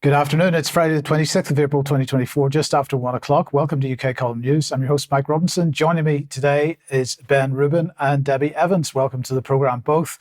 Good afternoon. It's Friday, the 26th of April, 2024, just after 1 o'clock. Welcome to UK Column News. I'm your host, Mike Robinson. Joining me today is Ben Rubin and Debi Evans. Welcome to the programme, both.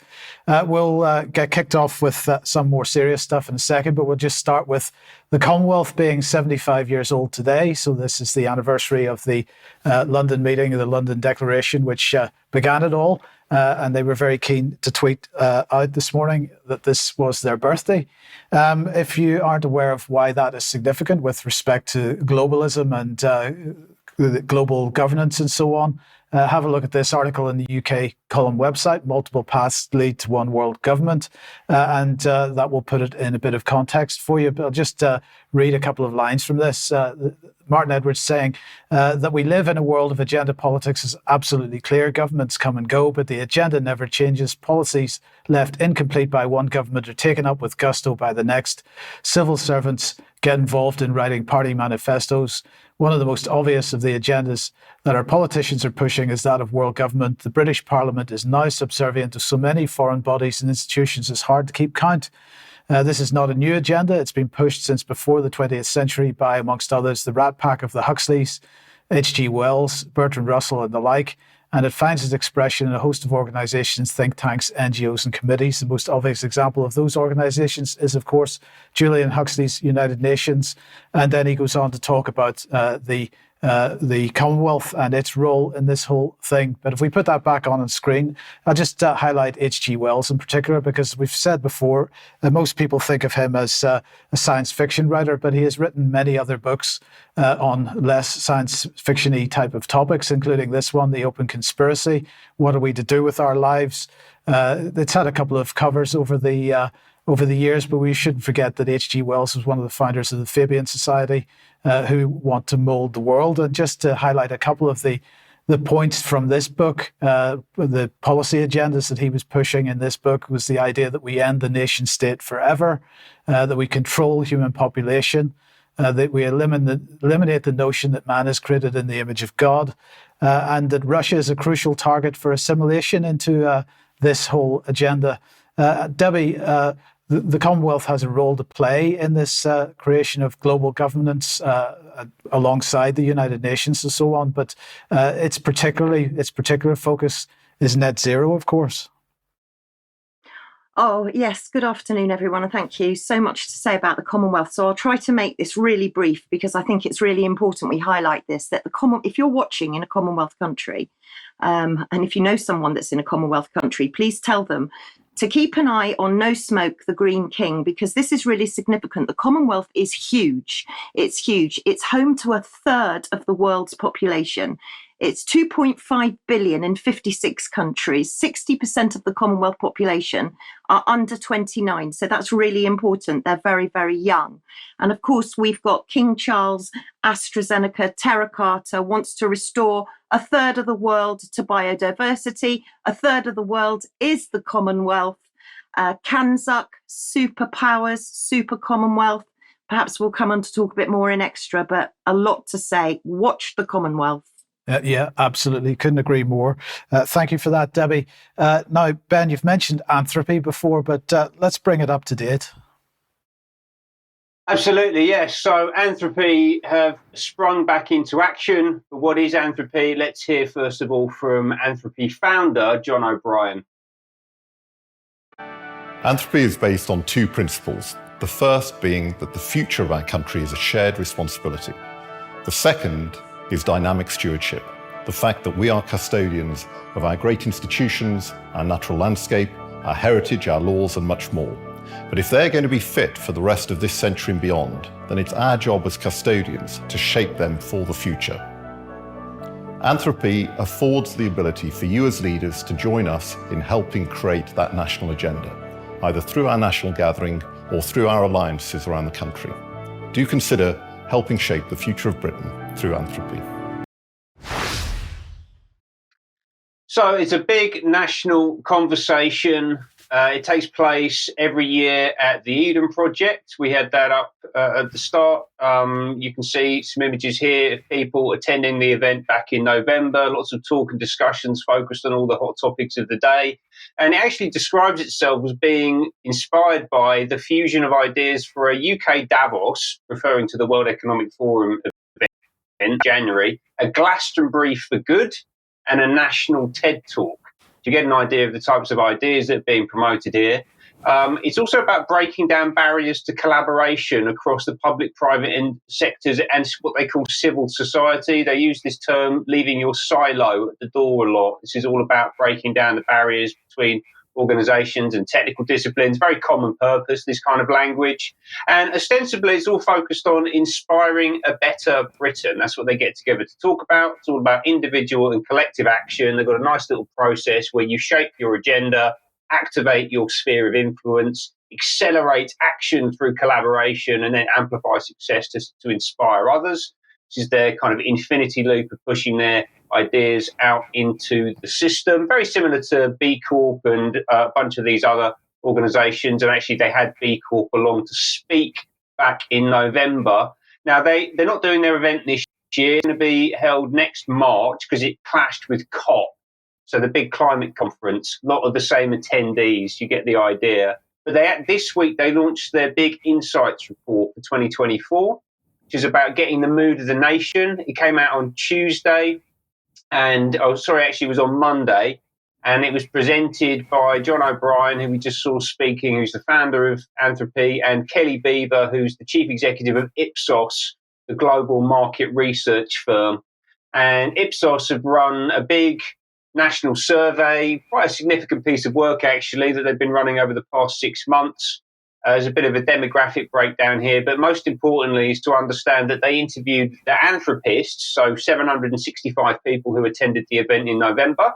We'll get kicked off with some more serious stuff in a second, but we'll just start with the Commonwealth being 75 years old today. So this is the anniversary of the London meeting, the London Declaration, which began it all. And they were very keen to tweet out this morning that this was their birthday. If you aren't aware of why that is significant with respect to globalism and global governance and so on, have a look at this article in the UK Column website, Multiple Paths Lead to One World Government, and that will put it in a bit of context for you. But I'll just read a couple of lines from this. Martin Edwards saying that we live in a world of agenda politics is absolutely clear. Governments come and go, but the agenda never changes. Policies left incomplete by one government are taken up with gusto by the next. Civil servants get involved in writing party manifestos. One of the most obvious of the agendas that our politicians are pushing is that of world government. The British Parliament is now subservient to so many foreign bodies and institutions it's hard to keep count. This is not a new agenda. It's been pushed since before the 20th century by, amongst others, the Rat Pack of the Huxleys, H.G. Wells, Bertrand Russell and the like, and it finds its expression in a host of organisations, think tanks, NGOs and committees. The most obvious example of those organisations is, of course, Julian Huxley's United Nations, and then he goes on to talk about the Commonwealth and its role in this whole thing. But if we put that back on screen, I'll just highlight H.G. Wells in particular, because we've said before, most people think of him as a science fiction writer, but he has written many other books on less science fiction-y type of topics, including this one, The Open Conspiracy, What Are We to Do with Our Lives? It's had a couple of covers over the years, but we shouldn't forget that H.G. Wells was one of the founders of the Fabian Society, who want to mould the world. And just to highlight a couple of the points from this book, the policy agendas that he was pushing in this book was the idea that we end the nation state forever, that we control human population, that we eliminate the notion that man is created in the image of God, and that Russia is a crucial target for assimilation into this whole agenda. Debi, the Commonwealth has a role to play in this creation of global governance alongside the United Nations and so on, but its particular focus is net zero, of course. Oh, yes. Good afternoon, everyone, and thank you. So much to say about the Commonwealth. So I'll try to make this really brief because I think it's really important we highlight this, that if you're watching in a Commonwealth country, and if you know someone that's in a Commonwealth country, please tell them to keep an eye on No Smoke, the Green King, because this is really significant. The Commonwealth is huge. It's huge. It's home to a third of the world's population. It's 2.5 billion in 56 countries. 60% of the Commonwealth population are under 29. So that's really important. They're very, very young. And of course, we've got King Charles, AstraZeneca, Terra Carta wants to restore a third of the world to biodiversity. A third of the world is the Commonwealth. CANZUC, superpowers, super Commonwealth. Perhaps we'll come on to talk a bit more in extra, but a lot to say. Watch the Commonwealth. Yeah, absolutely. Couldn't agree more. Thank you for that, Debi. Now, Ben, you've mentioned Anthropy before, but let's bring it up to date. Absolutely, yes. So Anthropy have sprung back into action. But what is Anthropy? Let's hear first of all from Anthropy founder John O'Brien. Anthropy is based on two principles. The first being that the future of our country is a shared responsibility. The second is dynamic stewardship, the fact that we are custodians of our great institutions, our natural landscape, our heritage, our laws, and much more. But if they're going to be fit for the rest of this century and beyond, then it's our job as custodians to shape them for the future. Anthropy affords the ability for you as leaders to join us in helping create that national agenda, either through our national gathering or through our alliances around the country. Do consider helping shape the future of Britain through Anthropy. So it's a big national conversation It takes place every year at the Eden Project. We had that up at the start. You can see some images here of people attending the event back in November. Lots of talk and discussions focused on all the hot topics of the day. And it actually describes itself as being inspired by the fusion of ideas for a UK Davos, referring to the World Economic Forum event in January, a Glastonbury for Good, and a national TED Talk. To get an idea of the types of ideas that are being promoted here. It's also about breaking down barriers to collaboration across the public, private sectors and what they call civil society. They use this term, leaving your silo at the door a lot. This is all about breaking down the barriers between organisations and technical disciplines. Very common purpose, this kind of language. And ostensibly, it's all focused on inspiring a better Britain. That's what they get together to talk about. It's all about individual and collective action. They've got a nice little process where you shape your agenda, activate your sphere of influence, accelerate action through collaboration, and then amplify success to inspire others. This is their kind of infinity loop of pushing their ideas out into the system. Very similar to B Corp and a bunch of these other organisations. And actually, they had B Corp along to speak back in November. Now, they're not doing their event this year. It's going to be held next March because it clashed with COP. So the big climate conference, a lot of the same attendees, you get the idea. But this week, they launched their big insights report for 2024, which is about getting the mood of the nation. It came out on Tuesday. It was on Monday, and it was presented by John O'Brien, who we just saw speaking, who's the founder of Anthropy, and Kelly Beaver, who's the chief executive of Ipsos, the global market research firm. And Ipsos have run a big national survey, quite a significant piece of work, actually, that they've been running over the past 6 months. There's a bit of a demographic breakdown here, but most importantly is to understand that they interviewed the anthropists, so 765 people who attended the event in November,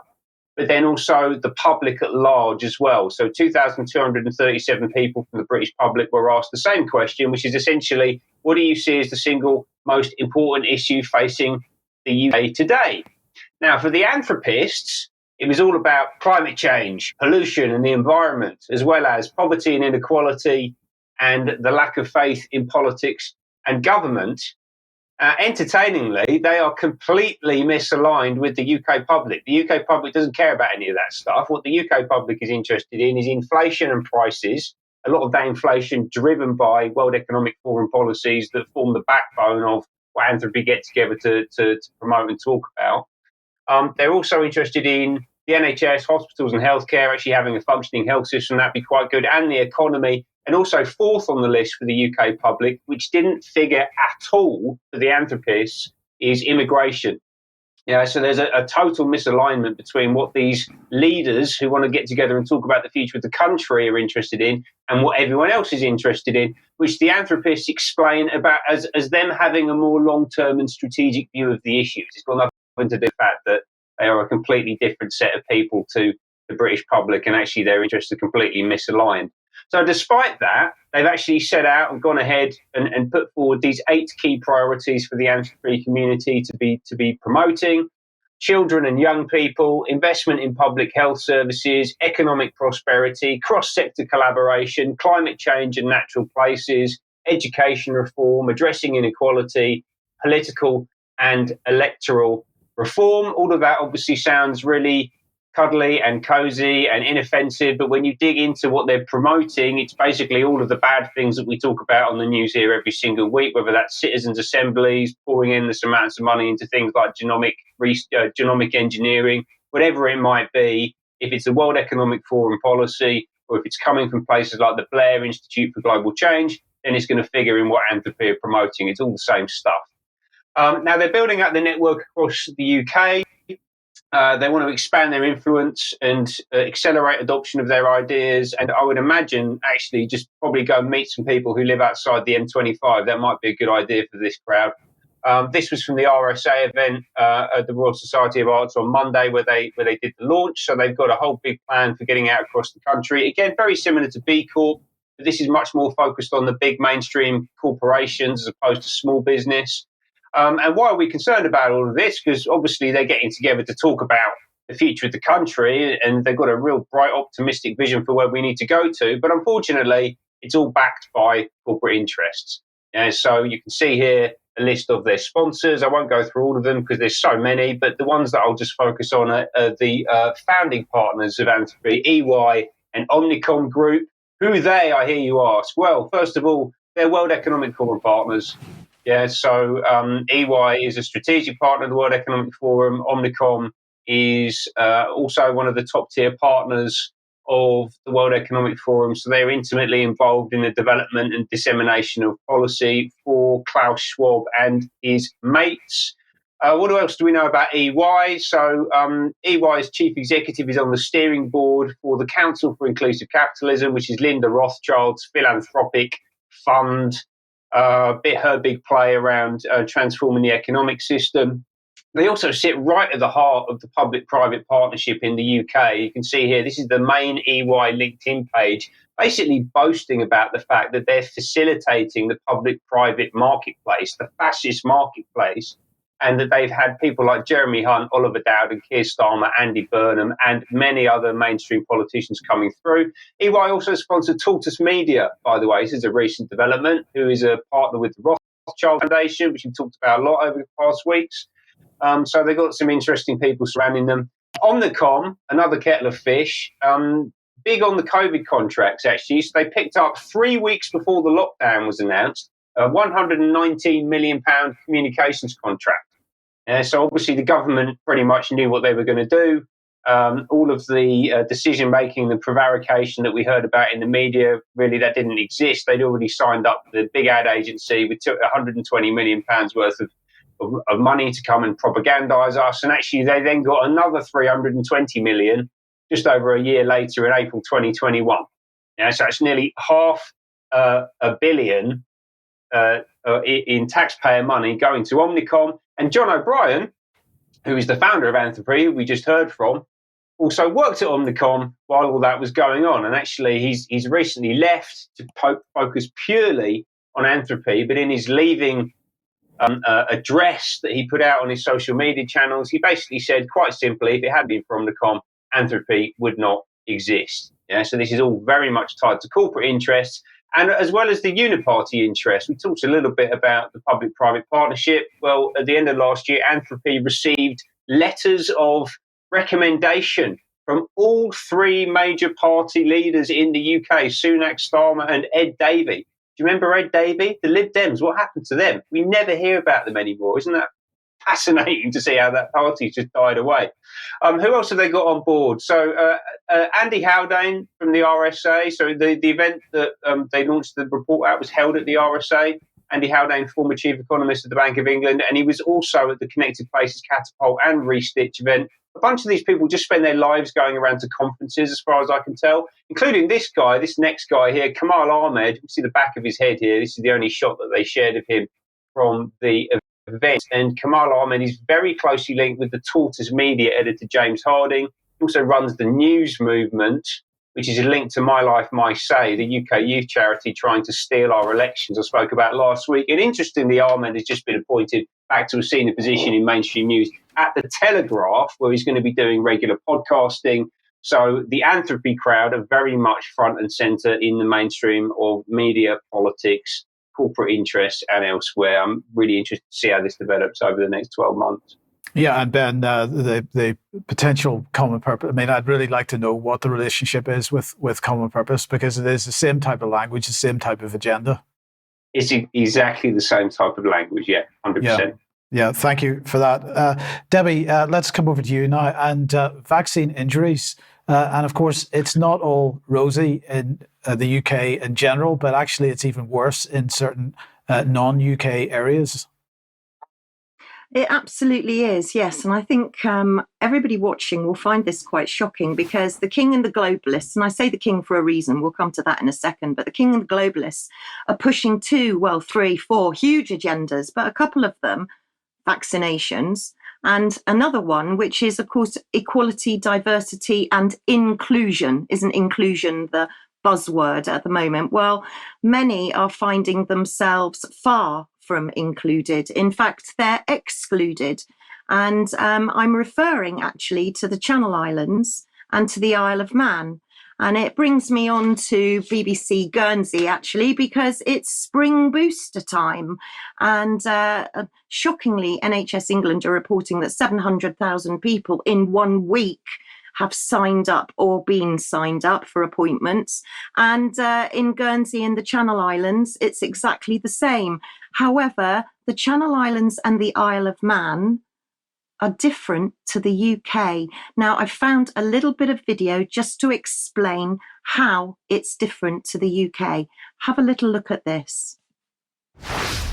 but then also the public at large as well. So 2,237 people from the British public were asked the same question, which is essentially, what do you see as the single most important issue facing the UK today? Now, for the anthropists, it was all about climate change, pollution and the environment, as well as poverty and inequality and the lack of faith in politics and government. Entertainingly, they are completely misaligned with the UK public. The UK public doesn't care about any of that stuff. What the UK public is interested in is inflation and prices, a lot of that inflation driven by World Economic Forum policies that form the backbone of what Anthropy get together to promote and talk about. They're also interested in the NHS, hospitals and healthcare, actually having a functioning health system, that'd be quite good, and the economy. And also fourth on the list for the UK public, which didn't figure at all for the anthropists, is immigration. So there's a total misalignment between what these leaders who want to get together and talk about the future of the country are interested in and what everyone else is interested in, which the anthropists explain about as them having a more long-term and strategic view of the issues. It's got nothing to do with the fact that they are a completely different set of people to the British public, and actually their interests are completely misaligned. So despite that, they've actually set out and gone ahead and put forward these 8 key priorities for the Anthropy community to be promoting: children and young people, investment in public health services, economic prosperity, cross-sector collaboration, climate change and natural places, education reform, addressing inequality, political and electoral reform. All of that obviously sounds really cuddly and cozy and inoffensive, but when you dig into what they're promoting, it's basically all of the bad things that we talk about on the news here every single week, whether that's citizens' assemblies, pouring endless amounts of money into things like genomic engineering, whatever it might be. If it's a World Economic Forum policy, or if it's coming from places like the Blair Institute for Global Change, then it's going to figure in what Anthropy are promoting. It's all the same stuff. Now, they're building up the network across the UK. They want to expand their influence and accelerate adoption of their ideas. And I would imagine actually just probably go and meet some people who live outside the M25. That might be a good idea for this crowd. This was from the RSA event at the Royal Society of Arts on Monday, where they did the launch. So they've got a whole big plan for getting out across the country. Again, very similar to B Corp, but this is much more focused on the big mainstream corporations as opposed to small business. And why are we concerned about all of this? Because obviously they're getting together to talk about the future of the country, and they've got a real bright, optimistic vision for where we need to go to. But unfortunately, it's all backed by corporate interests. And so you can see here a list of their sponsors. I won't go through all of them because there's so many, but the ones that I'll just focus on are the founding partners of Anthropy, EY and Omnicom Group. Who are they, I hear you ask? Well, first of all, they're World Economic Forum partners. Yeah, so EY is a strategic partner of the World Economic Forum. Omnicom is also one of the top tier partners of the World Economic Forum. So they're intimately involved in the development and dissemination of policy for Klaus Schwab and his mates. What else do we know about EY? So EY's chief executive is on the steering board for the Council for Inclusive Capitalism, which is Linda Rothschild's philanthropic fund. Her big play around transforming the economic system. They also sit right at the heart of the public-private partnership in the UK. You can see here, this is the main EY LinkedIn page, basically boasting about the fact that they're facilitating the public-private marketplace, the fascist marketplace, and that they've had people like Jeremy Hunt, Oliver Dowd and Keir Starmer, Andy Burnham, and many other mainstream politicians coming through. EY also sponsored Tortoise Media, by the way. This is a recent development, who is a partner with the Rothschild Foundation, which we've talked about a lot over the past weeks. So they've got some interesting people surrounding them. Omnicom, another kettle of fish, big on the COVID contracts, actually. So they picked up 3 weeks before the lockdown was announced, a £119 million communications contract. So obviously the government pretty much knew what they were going to do. All of the decision-making, the prevarication that we heard about in the media, really that didn't exist. They'd already signed up the big ad agency. We took £120 million worth of money to come and propagandise us. And actually they then got another 320 million just over a year later in April 2021. So it's nearly half a billion in taxpayer money going to Omnicom. And John O'Brien, who is the founder of Anthropy, we just heard from, also worked at Omnicom while all that was going on. And actually, he's recently left to focus purely on Anthropy. But in his leaving address that he put out on his social media channels, he basically said, quite simply, if it hadn't been for Omnicom, Anthropy would not exist. So this is all very much tied to corporate interests, and as well as the uniparty interest. We talked a little bit about the public-private partnership. Well, at the end of last year, Anthropy received letters of recommendation from all three major party leaders in the UK, Sunak, Starmer and Ed Davey. Do you remember Ed Davey? The Lib Dems, what happened to them? We never hear about them anymore. Isn't that fascinating to see how that party's just died away? Who else have they got on board? So Andy Haldane from the RSA. So the event that they launched the report out was held at the RSA. Andy Haldane, former chief economist of the Bank of England, and he was also at the Connected Places Catapult and Restitch event. A bunch of these people just spend their lives going around to conferences, as far as I can tell, including this next guy here, Kamal Ahmed. You see the back of his head here. This is the only shot that they shared of him from the event. And Kamal Ahmed is very closely linked with the Tortoise Media editor, James Harding. He also runs the News Movement, which is a link to My Life, My Say, the UK youth charity trying to steal our elections I spoke about last week. And interestingly, Ahmed has just been appointed back to a senior position in mainstream news at The Telegraph, where he's going to be doing regular podcasting. So the Anthropy crowd are very much front and centre in the mainstream of media, politics, corporate interests and elsewhere. I'm really interested to see how this develops over the next 12 months. Yeah, and Ben, the potential common purpose. I mean, I'd really like to know what the relationship is with common purpose, because it is the same type of language, the same type of agenda. It's exactly the same type of language, 100%. Yeah, thank you for that. Debi, let's come over to you now. And vaccine injuries, and of course, it's not all rosy in the UK in general, but actually it's even worse in certain non-UK areas. It absolutely is, yes. And I think everybody watching will find this quite shocking, because the king and the globalists, and I say the king for a reason, we'll come to that in a second, but the king and the globalists are pushing 3, 4 huge agendas, but a couple of them, vaccinations, and another one, which is, of course, equality, diversity and inclusion. Isn't inclusion the buzzword at the moment? Well, many are finding themselves far from included. In fact, they're excluded. And I'm referring actually to the Channel Islands and to the Isle of Man. And it brings me on to BBC Guernsey, actually, because it's spring booster time. And shockingly, NHS England are reporting that 700,000 people in 1 week have signed up or been signed up for appointments. And in Guernsey and the Channel Islands, it's exactly the same. However, the Channel Islands and the Isle of Man are different to the UK. Now, I found a little bit of video just to explain how it's different to the UK. Have a little look at this.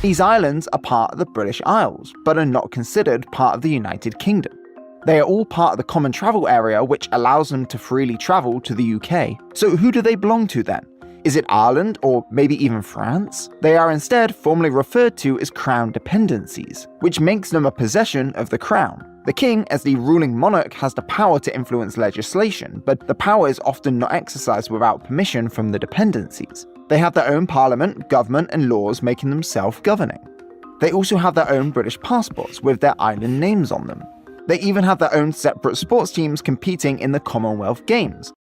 These islands are part of the British Isles, but are not considered part of the United Kingdom. They are all part of the Common Travel Area, which allows them to freely travel to the UK. So who do they belong to then? Is it Ireland or maybe even France? They are instead formally referred to as Crown dependencies, which makes them a possession of the Crown. The King, as the ruling monarch, has the power to influence legislation, but the power is often not exercised without permission from the dependencies. They have their own parliament, government, and laws, making them self-governing. They also have their own British passports with their island names on them. They even have their own separate sports teams competing in the Commonwealth Games.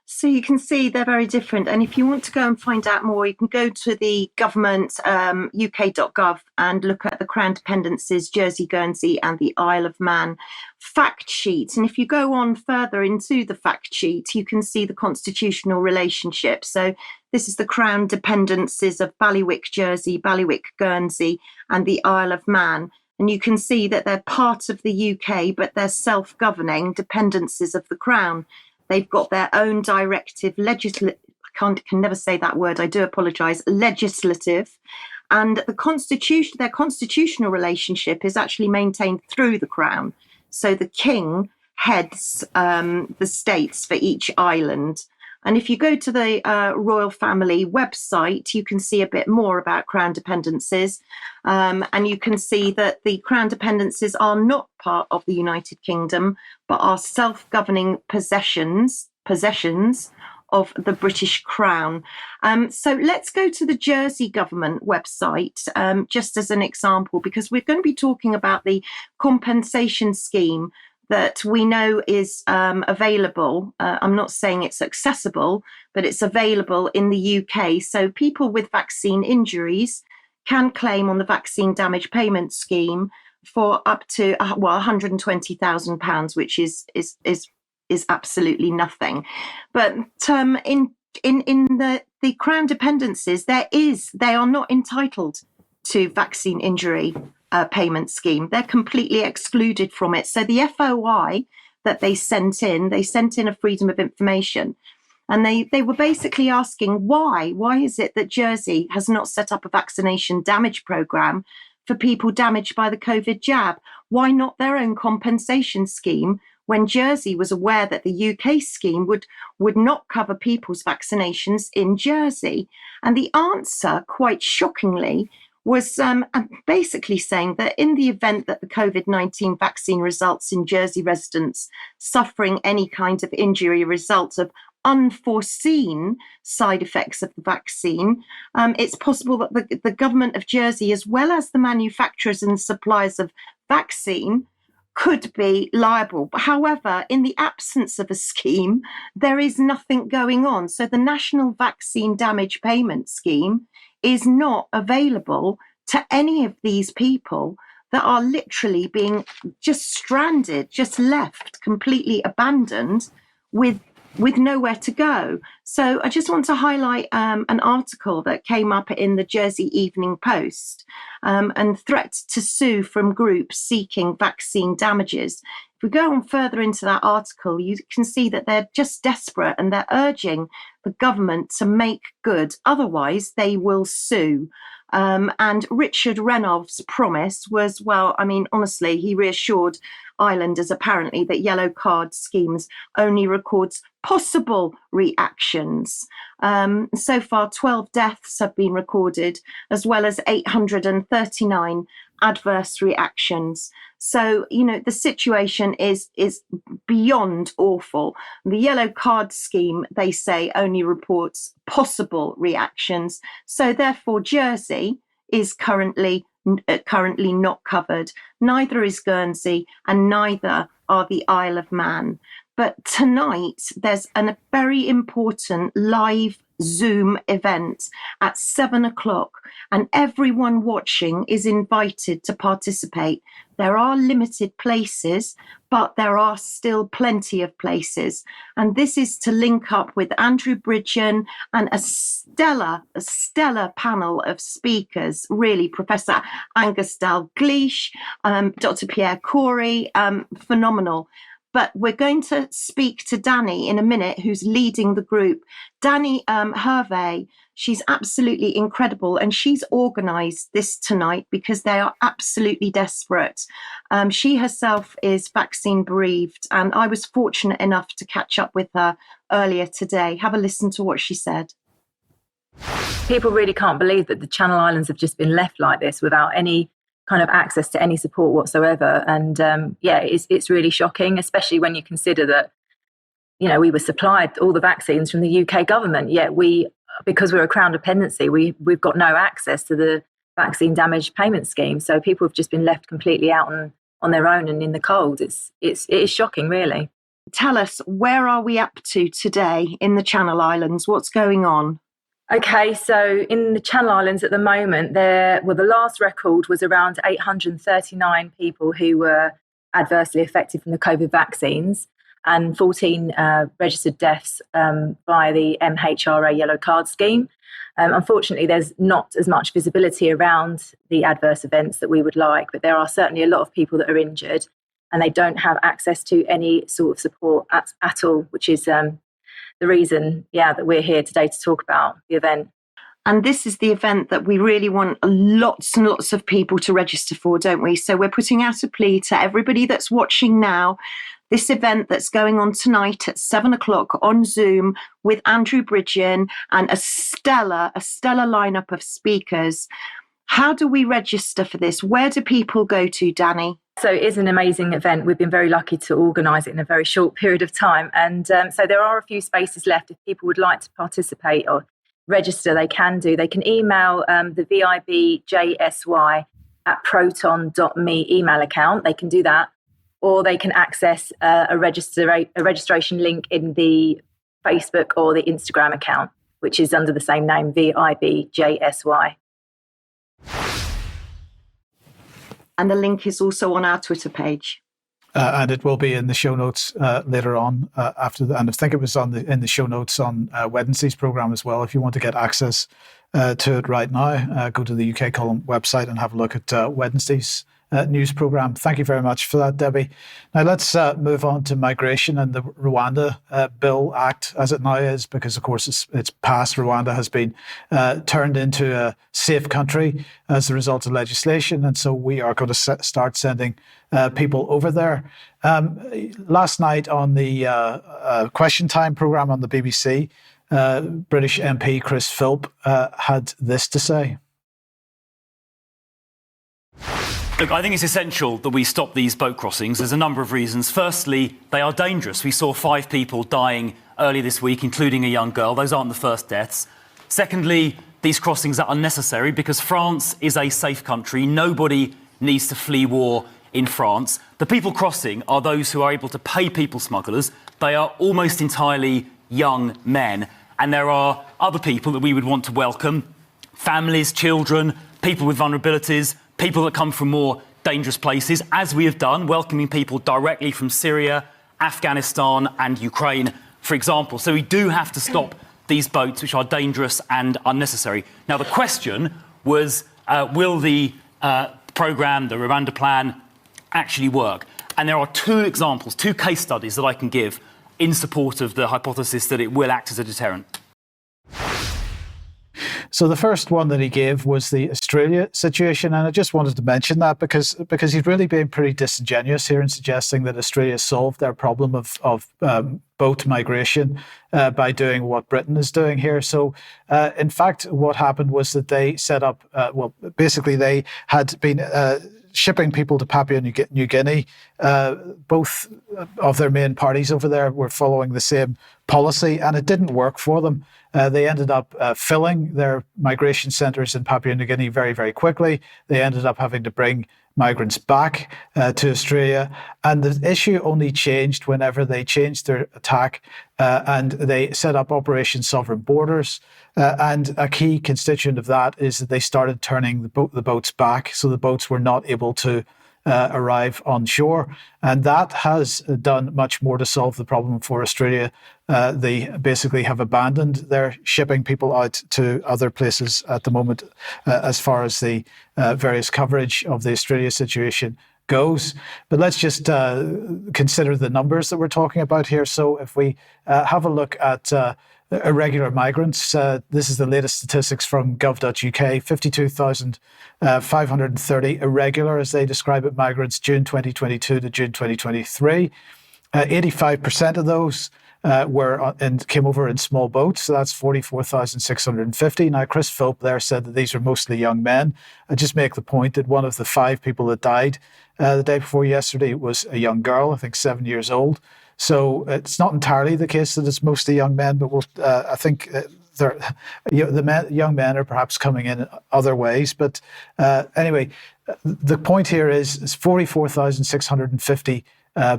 So you can see they're very different. And if you want to go and find out more, you can go to the government uk.gov and look at the Crown dependencies, Jersey, Guernsey and the Isle of Man fact sheet. And if you go on further into the fact sheet, you can see the constitutional relationship. So this is the Crown dependencies of Bailiwick, Jersey, Bailiwick, Guernsey and the Isle of Man. And you can see that they're part of the UK, but they're self-governing dependencies of the Crown. They've got their own directive, can never say that word, I do apologise, legislative. And the constitution, their constitutional relationship is actually maintained through the Crown. So the King heads the states for each island. And if you go to the Royal Family website, you can see a bit more about Crown dependencies. And you can see that the Crown dependencies are not part of the United Kingdom, but are self-governing possessions of the British Crown. So let's go to the Jersey government website, just as an example, because we're going to be talking about the compensation scheme that we know is available. I'm not saying it's accessible, but it's available in the UK. So people with vaccine injuries can claim on the vaccine damage payment scheme for up to £120,000, which is absolutely nothing. But in the Crown dependencies, they are not entitled to vaccine injury payment scheme. They're completely excluded from it. So the FOI that they sent in a freedom of information, and they were basically asking why is it that Jersey has not set up a vaccination damage program for people damaged by the COVID jab? Why not their own compensation scheme when Jersey was aware that the UK scheme would not cover people's vaccinations in Jersey? And the answer, quite shockingly, was basically saying that in the event that the COVID-19 vaccine results in Jersey residents suffering any kind of injury result of unforeseen side effects of the vaccine, it's possible that the government of Jersey, as well as the manufacturers and suppliers of vaccine, could be liable. However, in the absence of a scheme, there is nothing going on. So the National Vaccine Damage Payment Scheme is not available to any of these people that are literally being just stranded, just left completely abandoned with nowhere to go. So I just want to highlight an article that came up in the Jersey Evening Post, and threats to sue from groups seeking vaccine damages. If we go on further into that article, you can see that they're just desperate and they're urging the government to make good, otherwise they will sue. And Richard Renov's promise was, honestly, he reassured islanders apparently that yellow card schemes only records possible reactions. So far, 12 deaths have been recorded, as well as 839 adverse reactions. So, the situation is beyond awful. The yellow card scheme, they say, only reports possible reactions. So therefore, Jersey is currently currently not covered. Neither is Guernsey, and neither are the Isle of Man. But tonight, there's a very important live Zoom event at 7:00, and everyone watching is invited to participate. There are limited places, but there are still plenty of places. And this is to link up with Andrew Bridgen and a stellar panel of speakers, really. Professor Angus Dalgleish, Dr. Pierre Corey, phenomenal. But we're going to speak to Danny in a minute, who's leading the group. Danny Hervé, she's absolutely incredible, and she's organised this tonight because they are absolutely desperate. She herself is vaccine bereaved, and I was fortunate enough to catch up with her earlier today. Have a listen to what she said. People really can't believe that the Channel Islands have just been left like this without any kind of access to any support whatsoever. And it's really shocking, especially when you consider that, we were supplied all the vaccines from the UK government, yet because we're a Crown dependency, we've got no access to the vaccine damage payment scheme. So people have just been left completely out on their own and in the cold. It is shocking, really. Tell us, where are we up to today in the Channel Islands? What's going on? Okay, so in the Channel Islands at the moment, the last record was around 839 people who were adversely affected from the COVID vaccines, and 14 registered deaths by the MHRA yellow card scheme. Unfortunately, there's not as much visibility around the adverse events that we would like, but there are certainly a lot of people that are injured and they don't have access to any sort of support at all, which is the reason, that we're here today to talk about the event. And this is the event that we really want lots and lots of people to register for, don't we? So we're putting out a plea to everybody that's watching now. This event that's going on tonight at 7:00 on Zoom with Andrew Bridgen and a stellar lineup of speakers. How do we register for this? Where do people go to, Danny? So it is an amazing event. We've been very lucky to organise it in a very short period of time. And so there are a few spaces left. If people would like to participate or register, they can do. They can email the vibjsy@proton.me email account. They can do that. Or they can access a registration link in the Facebook or the Instagram account, which is under the same name, VIBJSY. And the link is also on our Twitter page. And it will be in the show notes later on and I think it was in the show notes on Wednesday's programme as well. If you want to get access to it right now, go to the UK Column website and have a look at Wednesday's news programme. Thank you very much for that, Debbie. Now let's move on to migration and the Rwanda Bill Act as it now is, because of course it's passed. Rwanda has been turned into a safe country as a result of legislation, and so we are going to start sending people over there. Last night on the Question Time programme on the BBC, British MP Chris Philp had this to say. Look, I think it's essential that we stop these boat crossings. There's a number of reasons. Firstly, they are dangerous. We saw 5 people dying earlier this week, including a young girl. Those aren't the first deaths. Secondly, these crossings are unnecessary because France is a safe country. Nobody needs to flee war in France. The people crossing are those who are able to pay people smugglers. They are almost entirely young men. And there are other people that we would want to welcome: families, children, people with vulnerabilities, people that come from more dangerous places, as we have done, welcoming people directly from Syria, Afghanistan and Ukraine, for example. So we do have to stop these boats, which are dangerous and unnecessary. Now, the question was, will the programme, the Rwanda plan, actually work? And there are 2 examples, 2 case studies that I can give in support of the hypothesis that it will act as a deterrent. So the first one that he gave was the Australia situation, and I just wanted to mention that because he's really been pretty disingenuous here in suggesting that Australia solved their problem of boat migration by doing what Britain is doing here. So in fact, what happened was that they set up, basically they had been shipping people to Papua New Guinea. Both of their main parties over there were following the same policy, and it didn't work for them. They ended up filling their migration centres in Papua New Guinea very, very quickly. They ended up having to bring migrants back to Australia. And the issue only changed whenever they changed their attack and they set up Operation Sovereign Borders. And a key constituent of that is that they started turning the boats back, so the boats were not able to arrive on shore. And that has done much more to solve the problem for Australia. They basically have abandoned their shipping people out to other places at the moment as far as the various coverage of the Australia situation goes. But let's just consider the numbers that we're talking about here. So if we have a look at irregular migrants, this is the latest statistics from gov.uk, 52,530 irregular, as they describe it, migrants, June 2022 to June 2023. 85% of those came over in small boats, so that's 44,650. Now, Chris Philp there said that these are mostly young men. I just make the point that one of the 5 people that died the day before yesterday was a young girl, I think 7 years old. So it's not entirely the case that it's mostly young men, but I think young men are perhaps coming in other ways. But anyway, the point here is 44,650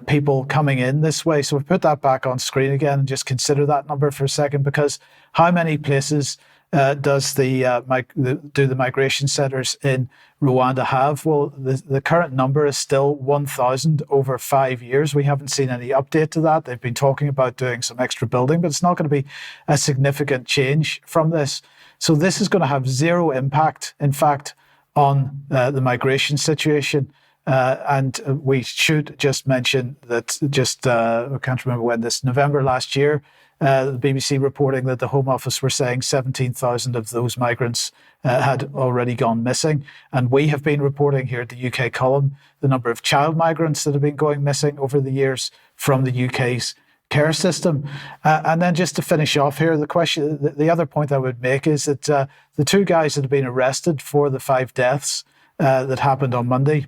people coming in this way. So we put that back on screen again and just consider that number for a second, because how many places does do the migration centres in Rwanda have? Well, the current number is still 1,000 over 5 years. We haven't seen any update to that. They've been talking about doing some extra building, but it's not going to be a significant change from this. So this is going to have zero impact, in fact, on the migration situation. And we should just mention that I can't remember when this, November last year, the BBC reporting that the Home Office were saying 17,000 of those migrants had already gone missing. And we have been reporting here at the UK column the number of child migrants that have been going missing over the years from the UK's care system. And then just to finish off here, the other point I would make is that the 2 guys that have been arrested for the 5 deaths that happened on Monday,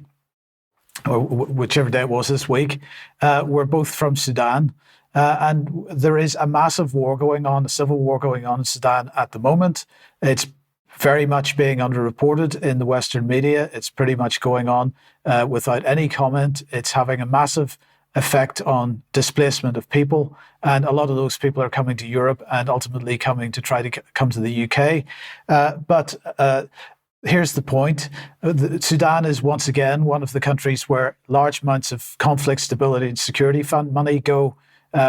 or whichever day it was this week, were both from Sudan. And there is a massive war going on, a civil war going on in Sudan at the moment. It's very much being underreported in the Western media. It's pretty much going on without any comment. It's having a massive effect on displacement of people. And a lot of those people are coming to Europe and ultimately coming to try to come to the UK. But here's the point. Sudan is once again one of the countries where large amounts of conflict, stability and security fund money go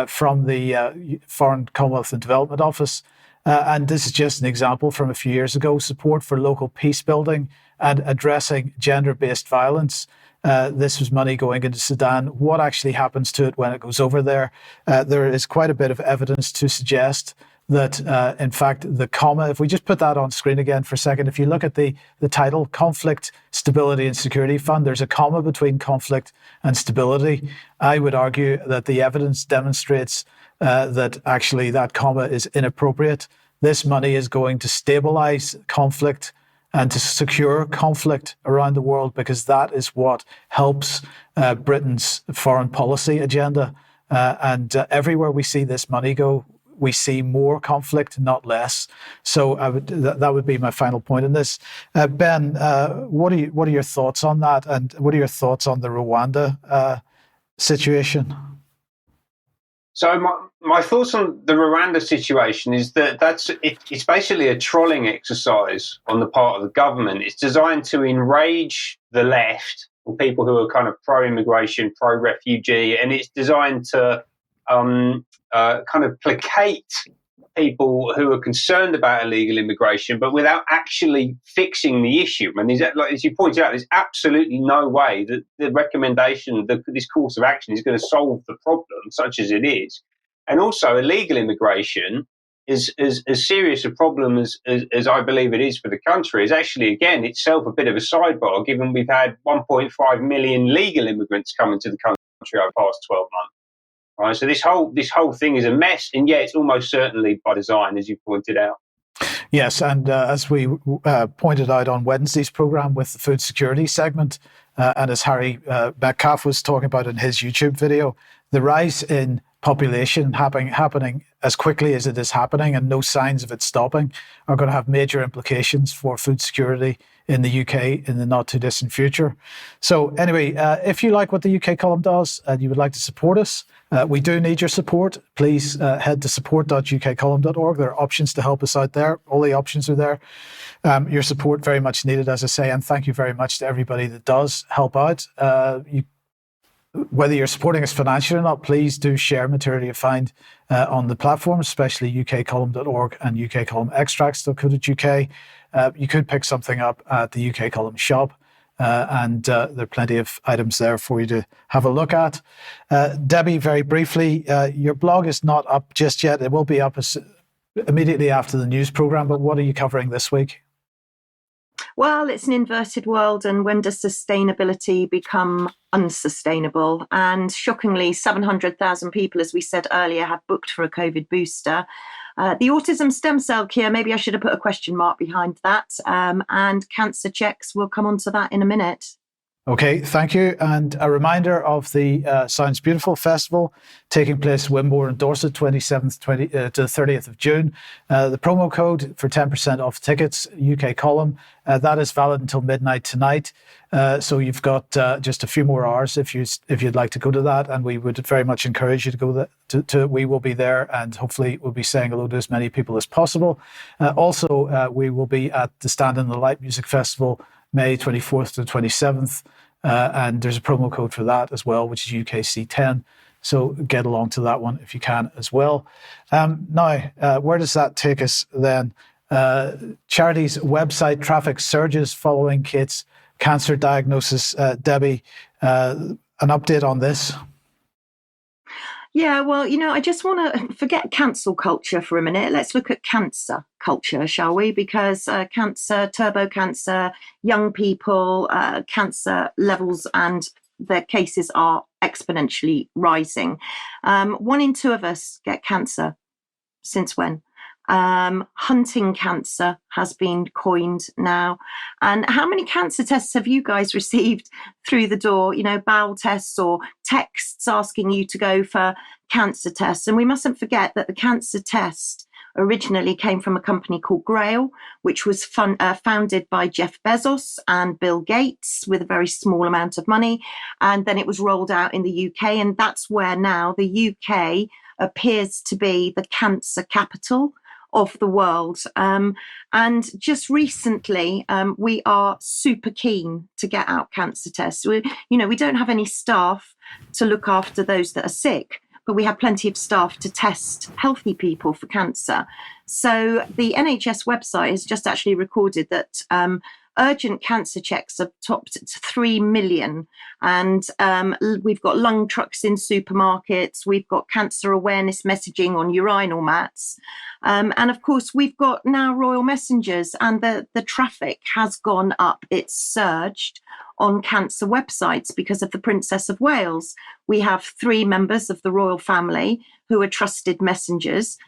from the Foreign Commonwealth and Development Office. And this is just an example from a few years ago, support for local peace building and addressing gender-based violence. This was money going into Sudan. What actually happens to it when it goes over there? There is quite a bit of evidence to suggest that, in fact, the comma, if we just put that on screen again for a second, if you look at the title, Conflict, Stability and Security Fund, there's a comma between conflict and stability. I would argue that the evidence demonstrates that actually that comma is inappropriate. This money is going to stabilize conflict and to secure conflict around the world, because that is what helps Britain's foreign policy agenda. And everywhere we see this money go, we see more conflict, not less. So that would be my final point in this. Ben, what are your thoughts on that, and what are your thoughts on the Rwanda situation? So my thoughts on the Rwanda situation is that it's basically a trolling exercise on the part of the government. It's designed to enrage the left, or people who are kind of pro-immigration, pro-refugee, and it's designed to kind of placate people who are concerned about illegal immigration, but without actually fixing the issue. And as you pointed out, there's absolutely no way that the recommendation, this course of action, is going to solve the problem, such as it is. And also, illegal immigration is as serious a problem as I believe it is for the country. Is actually, again, itself a bit of a sidebar, given we've had 1.5 million legal immigrants come into the country over the past 12 months. Right, so this whole thing is a mess, and yet it's almost certainly by design, as you pointed out. Yes, and as we pointed out on Wednesday's programme with the food security segment, and as Harry Metcalf was talking about in his YouTube video, the rise in population happening as quickly as it is happening and no signs of it stopping are going to have major implications for food security in the UK in the not too distant future. So anyway, if you like what the UK column does and you would like to support us, we do need your support. Please head to support.ukcolumn.org. There are options to help us out there. All the options are there. Your support very much needed, as I say, and thank you very much to everybody that does help out. Whether you're supporting us financially or not, please do share material you find on the platform, especially ukcolumn.org and ukcolumnextracts.co.uk. You could pick something up at the UK Column shop, and there are plenty of items there for you to have a look at. Debi, very briefly, your blog is not up just yet. It will be up immediately after the news programme, but what are you covering this week? Well, it's an inverted world, and when does sustainability become unsustainable? And shockingly, 700,000 people, as we said earlier, have booked for a COVID booster. The autism stem cell cure, maybe I should have put a question mark behind that. And cancer checks, we'll come on to that in a minute. Okay, thank you. And a reminder of the Sounds Beautiful Festival taking place in Wimborne and Dorset, 27th to the 30th of June. The promo code for 10% off tickets, UK Column, that is valid until midnight tonight. So you've got just a few more hours if you'd like to go to that, and we would very much encourage you to go to. We will be there, and hopefully we'll be saying hello to as many people as possible. Also, we will be at the Stand in the Light Music Festival, May 24th to 27th, and there's a promo code for that as well, which is UKC10. So get along to that one if you can as well. Now, where does that take us then? Charity's website traffic surges following Kate's cancer diagnosis. Debi, an update on this? Yeah, well, I just want to forget cancel culture for a minute. Let's look at cancer culture, shall we? Because cancer, turbo cancer, young people, cancer levels and their cases are exponentially rising. 1 in 2 of us get cancer. Since when? Hunting cancer has been coined now. And how many cancer tests have you guys received through the door? Bowel tests or texts asking you to go for cancer tests. And we mustn't forget that the cancer test originally came from a company called Grail, which was founded by Jeff Bezos and Bill Gates with a very small amount of money. And then it was rolled out in the UK. And that's where now the UK appears to be the cancer capital of the world. And just recently, we are super keen to get out cancer tests. We don't have any staff to look after those that are sick, but we have plenty of staff to test healthy people for cancer. So the NHS website has just actually recorded that urgent cancer checks have topped 3 million. And we've got lung trucks in supermarkets. We've got cancer awareness messaging on urinal mats. And of course, we've got now royal messengers, and the traffic has gone up. It's surged on cancer websites because of the Princess of Wales. We have 3 members of the royal family who are trusted messengers,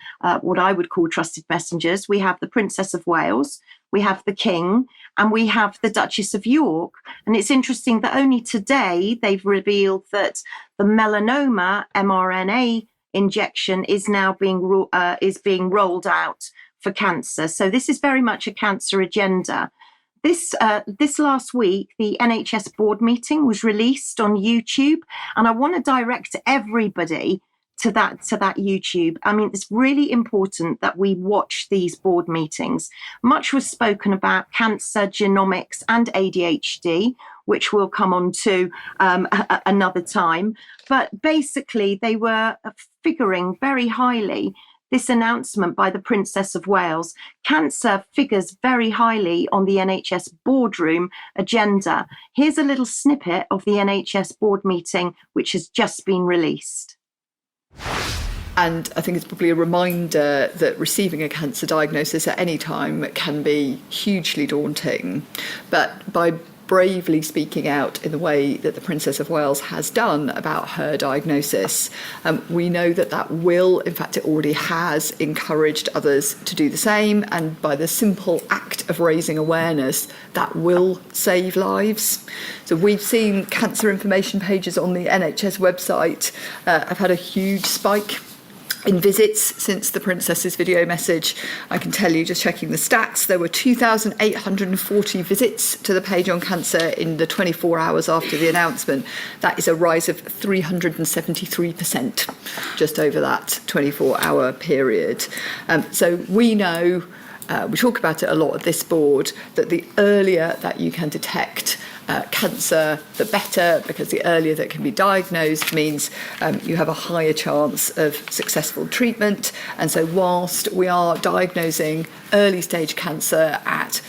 what I would call trusted messengers. We have the Princess of Wales, we have the King, and we have the Duchess of York. And it's interesting that only today they've revealed that the melanoma mRNA injection is now being rolled out for cancer. So this is very much a cancer agenda. This last week, the NHS board meeting was released on YouTube, and I want to direct everybody to that YouTube. I mean, it's really important that we watch these board meetings. Much was spoken about cancer, genomics, and ADHD, which we'll come on to another time. But basically, they were figuring very highly. This announcement by the Princess of Wales, cancer figures very highly on the NHS boardroom agenda. Here's a little snippet of the NHS board meeting, which has just been released. And I think it's probably a reminder that receiving a cancer diagnosis at any time can be hugely daunting. But by bravely speaking out in the way that the Princess of Wales has done about her diagnosis. We know that will, in fact, it already has encouraged others to do the same. And by the simple act of raising awareness, that will save lives. So we've seen cancer information pages on the NHS website have had a huge spike in visits since the Princess's video message. I can tell you, just checking the stats, there were 2,840 visits to the page on cancer in the 24 hours after the announcement. That is a rise of 373% just over that 24-hour period. So we know, we talk about it a lot at this board, that the earlier that you can detect cancer, the better, because the earlier that can be diagnosed means you have a higher chance of successful treatment. And so whilst we are diagnosing early stage cancer at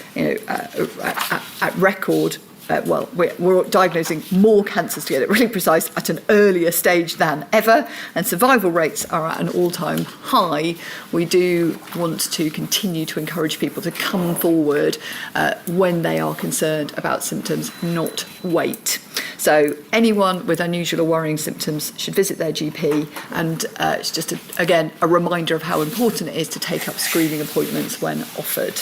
record, we're diagnosing more cancers, to get it really precise, at an earlier stage than ever, and survival rates are at an all-time high. We do want to continue to encourage people to come forward when they are concerned about symptoms, not wait. So anyone with unusual or worrying symptoms should visit their GP, and it's just, again, a reminder of how important it is to take up screening appointments when offered.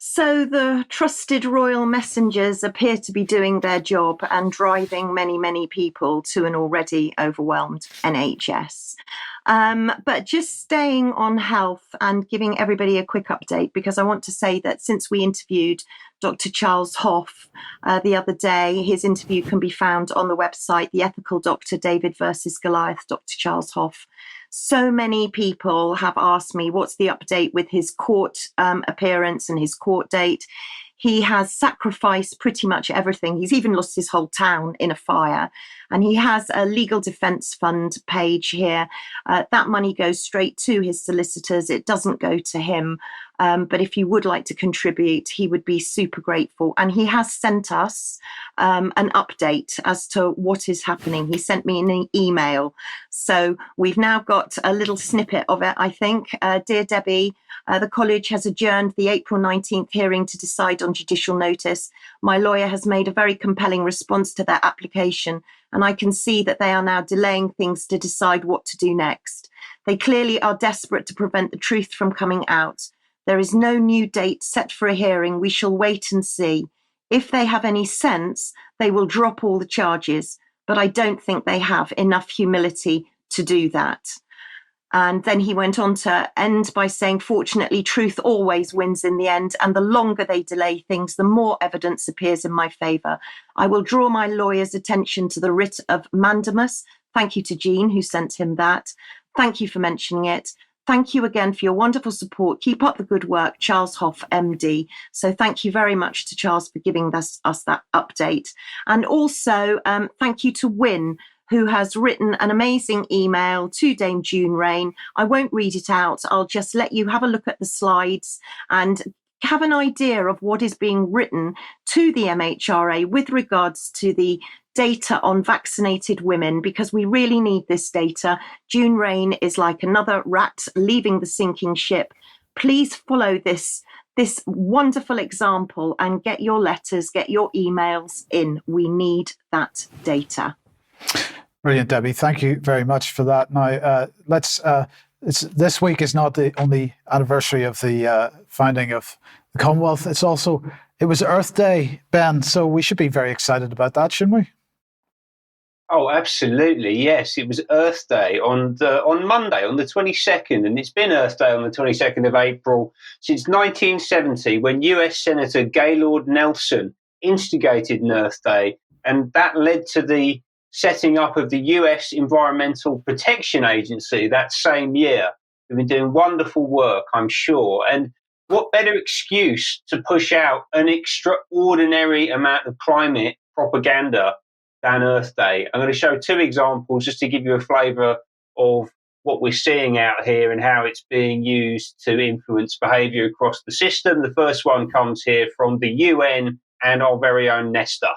So the trusted royal messengers appear to be doing their job and driving many, many people to an already overwhelmed NHS. But just staying on health and giving everybody a quick update, because I want to say that since we interviewed Dr. Charles Hoff the other day, his interview can be found on the website, The Ethical Doctor, David versus Goliath, Dr. Charles Hoff. So many people have asked me what's the update with his court appearance and his court date. He has sacrificed pretty much everything. He's even lost his whole town in a fire. And he has a legal defence fund page here. That money goes straight to his solicitors. It doesn't go to him. But if you would like to contribute, he would be super grateful. And he has sent us an update as to what is happening. He sent me an email. So we've now got a little snippet of it, I think. Dear Debbie, the college has adjourned the April 19th hearing to decide on judicial notice. My lawyer has made a very compelling response to their application, and I can see that they are now delaying things to decide what to do next. They clearly are desperate to prevent the truth from coming out. There is no new date set for a hearing. We shall wait and see. If they have any sense, they will drop all the charges, but I don't think they have enough humility to do that. And then he went on to end by saying, fortunately, truth always wins in the end, and the longer they delay things, the more evidence appears in my favour. I will draw my lawyer's attention to the writ of mandamus. Thank you to Jean, who sent him that. Thank you for mentioning it. Thank you again for your wonderful support. Keep up the good work, Charles Hoff, MD. So thank you very much to Charles for giving us that update. And also thank you to Wynne, who has written an amazing email to Dame June Rain. I won't read it out. I'll just let you have a look at the slides and have an idea of what is being written to the MHRA with regards to the data on vaccinated women, because we really need this data. June Rain is like another rat leaving the sinking ship. Please follow this wonderful example and get your letters, get your emails in. We need that data. Brilliant, Debbie. Thank you very much for that. Now, this week is not the only anniversary of the founding of the Commonwealth. It was Earth Day, Ben, so we should be very excited about that, shouldn't we? Oh, absolutely, yes. It was Earth Day on Monday, on the 22nd, and it's been Earth Day on the 22nd of April since 1970, when US Senator Gaylord Nelson instigated an Earth Day, and that led to the setting up of the US Environmental Protection Agency that same year. They've been doing wonderful work, I'm sure. And what better excuse to push out an extraordinary amount of climate propaganda than Earth Day? I'm going to show two examples just to give you a flavour of what we're seeing out here and how it's being used to influence behaviour across the system. The first one comes here from the UN and our very own Nesta.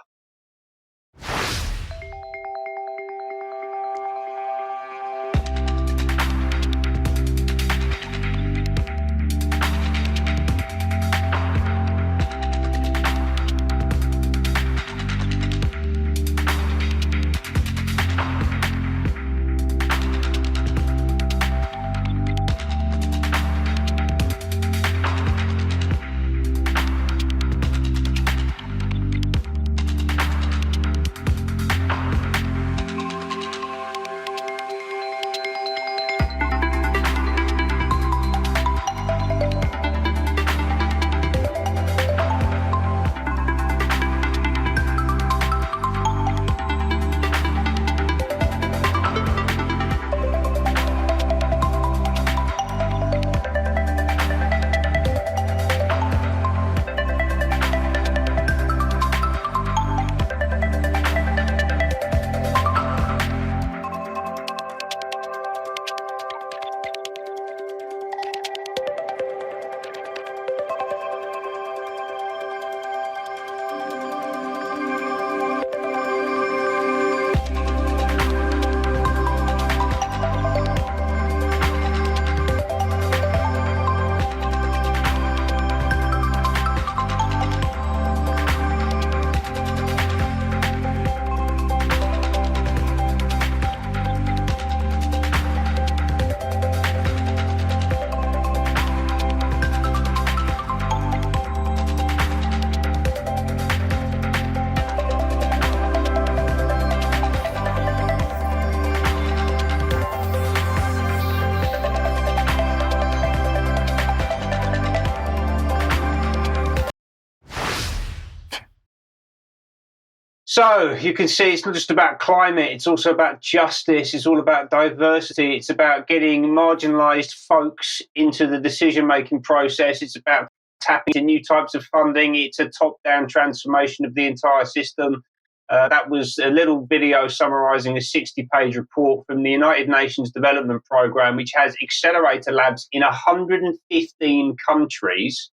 So you can see it's not just about climate, it's also about justice, it's all about diversity, it's about getting marginalised folks into the decision-making process, it's about tapping into new types of funding, it's a top-down transformation of the entire system. That was a little video summarising a 60-page report from the United Nations Development Programme, which has accelerator labs in 115 countries,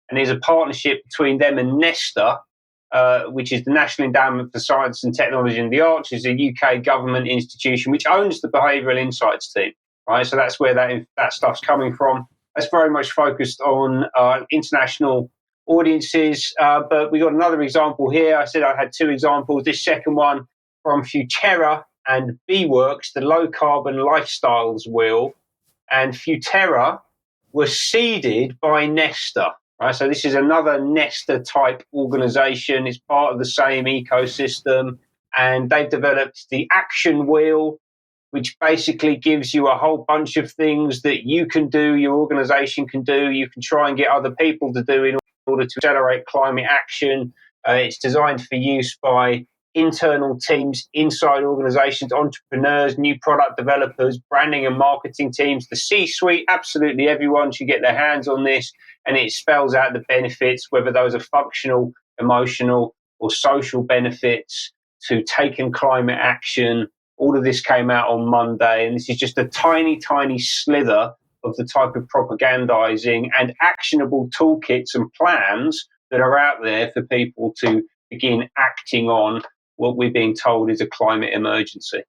and is a partnership between them and Nesta, which is the National Endowment for Science and Technology and the Arts, is a UK government institution which owns the Behavioural Insights team, right? So that's where that stuff's coming from. That's very much focused on international audiences. But we got another example here. I said I had two examples. This second one from Futerra and BWorks, the Low Carbon Lifestyles Wheel. And Futerra was seeded by Nesta. Right, so this is another Nesta type organization. It's part of the same ecosystem, and they've developed the Action Wheel, which basically gives you a whole bunch of things that you can do, your organization can do, you can try and get other people to do in order to accelerate climate action. It's designed for use by internal teams inside organizations, entrepreneurs, new product developers, branding and marketing teams, the C-suite. Absolutely everyone should get their hands on this, and it spells out the benefits, whether those are functional, emotional, or social benefits to taking climate action. All of this came out on Monday, and this is just a tiny, tiny slither of the type of propagandizing and actionable toolkits and plans that are out there for people to begin acting on what we're being told is a climate emergency.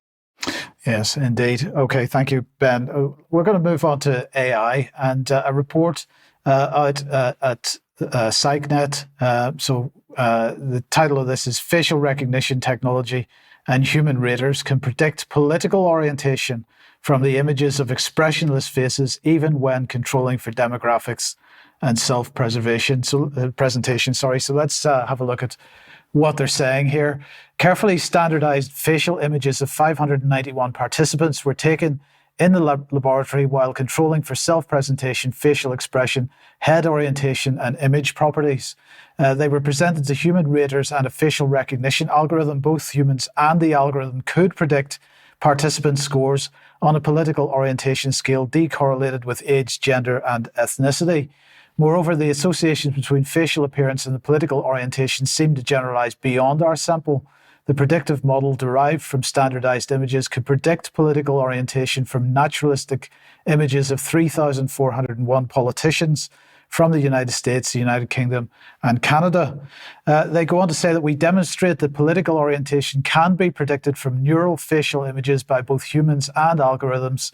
Yes, indeed. Okay, thank you, Ben. We're going to move on to AI and a report out at PsychNet. The title of this is Facial Recognition Technology and Human Raters Can Predict Political Orientation from the Images of Expressionless Faces, even when controlling for demographics and self-preservation. Presentation. So let's have a look at what they're saying here. Carefully standardized facial images of 591 participants were taken in the laboratory while controlling for self-presentation, facial expression, head orientation, and image properties. They were presented to human raters and a facial recognition algorithm. Both humans and the algorithm could predict participant scores on a political orientation scale decorrelated with age, gender, and ethnicity. Moreover, the associations between facial appearance and the political orientation seem to generalize beyond our sample. The predictive model derived from standardized images could predict political orientation from naturalistic images of 3,401 politicians from the United States, the United Kingdom, and Canada. They go on to say that we demonstrate that political orientation can be predicted from neural facial images by both humans and algorithms,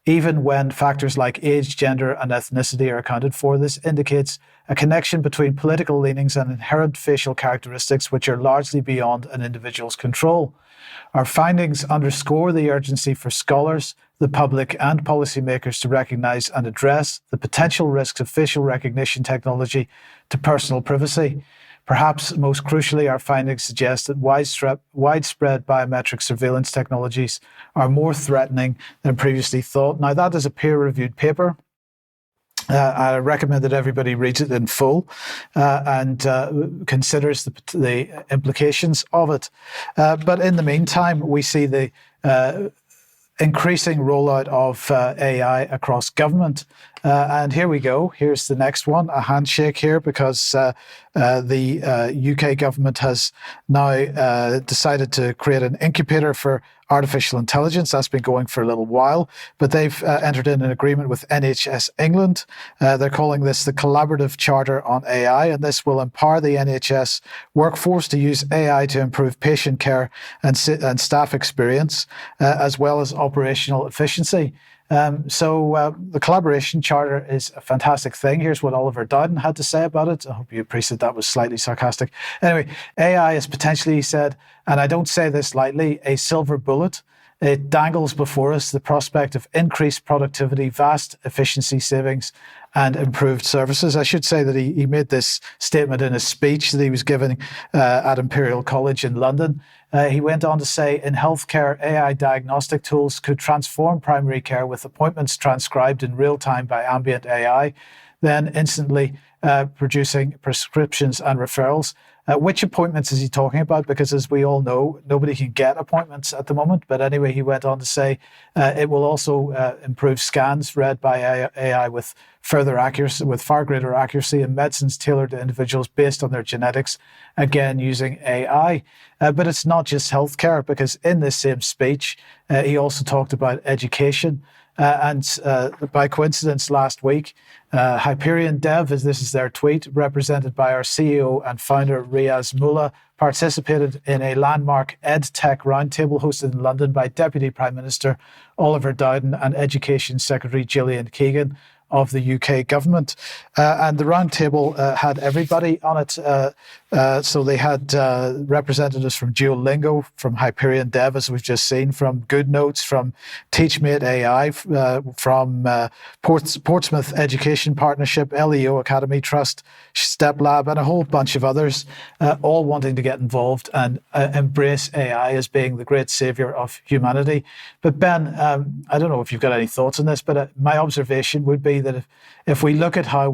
even when factors like age, gender, and ethnicity are accounted for. This indicates a connection between political leanings and inherent facial characteristics, which are largely beyond an individual's control. Our findings underscore the urgency for scholars, the public, and policymakers to recognize and address the potential risks of facial recognition technology to personal privacy. Perhaps most crucially, our findings suggest that widespread biometric surveillance technologies are more threatening than previously thought. Now, that is a peer-reviewed paper. I recommend that everybody reads it in full and considers the implications of it. But in the meantime, we see the increasing rollout of AI across government. And here we go. Here's the next one, a handshake here, because the UK government has now decided to create an incubator for artificial intelligence. That's been going for a little while, but they've entered in an agreement with NHS England. They're calling this the Collaborative Charter on AI, and this will empower the NHS workforce to use AI to improve patient care and staff experience, as well as operational efficiency. The collaboration charter is a fantastic thing. Here's what Oliver Dowden had to say about it. I hope you appreciate that was slightly sarcastic. Anyway, AI is potentially, he said, and I don't say this lightly, a silver bullet. It dangles before us the prospect of increased productivity, vast efficiency savings, and improved services. I should say that he made this statement in a speech that he was giving at Imperial College in London. He went on to say, in healthcare, AI diagnostic tools could transform primary care with appointments transcribed in real time by ambient AI, then instantly producing prescriptions and referrals. Which appointments is he talking about? Because as we all know, nobody can get appointments at the moment. But anyway, he went on to say it will also improve scans read by AI with further accuracy, with far greater accuracy, and medicines tailored to individuals based on their genetics, again using AI. But it's not just healthcare, because in this same speech, he also talked about education. And by coincidence, last week, Hyperion Dev, as this is their tweet, represented by our CEO and founder Riaz Mullah, participated in a landmark EdTech roundtable hosted in London by Deputy Prime Minister Oliver Dowden and Education Secretary Gillian Keegan of the UK government. And the roundtable had everybody on it. So they had representatives from Duolingo, from Hyperion Dev, as we've just seen, from GoodNotes, from TeachMate AI, from Portsmouth Education Partnership, LEO Academy Trust, Step Lab, and a whole bunch of others, all wanting to get involved and embrace AI as being the great saviour of humanity. But Ben, I don't know if you've got any thoughts on this, but my observation would be that if we look at how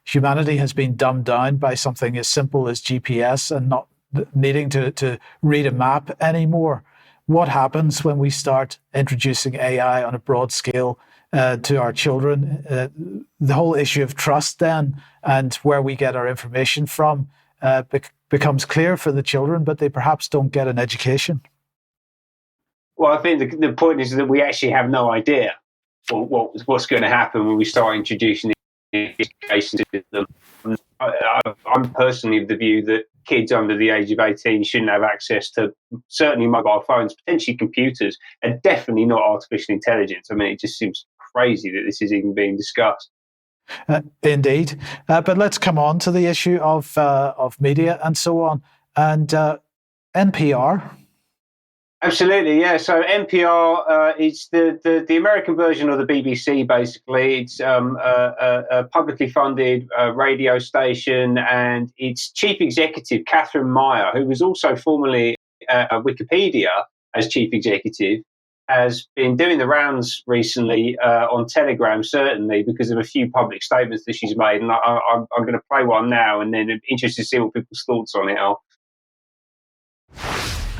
humanity has been dumbed down by something as simple as GPS and not needing to read a map anymore, what happens when we start introducing AI on a broad scale to our children? The whole issue of trust then, and where we get our information from, becomes clear for the children, but they perhaps don't get an education. Well, I think the point is that we actually have no idea what's going to happen when we start introducing education to them. I'm personally of the view that kids under the age of 18 shouldn't have access to certainly mobile phones, potentially computers, and definitely not artificial intelligence. I mean, it just seems crazy that this is even being discussed. Indeed. But let's come on to the issue of media and so on. And NPR. Absolutely, yeah. So NPR is the American version of the BBC, basically. It's a publicly funded radio station, and its chief executive, Catherine Meyer, who was also formerly at Wikipedia as chief executive, has been doing the rounds recently on Telegram, certainly, because of a few public statements that she's made. And I'm going to play one now, and then I'm interested to see what people's thoughts on it are.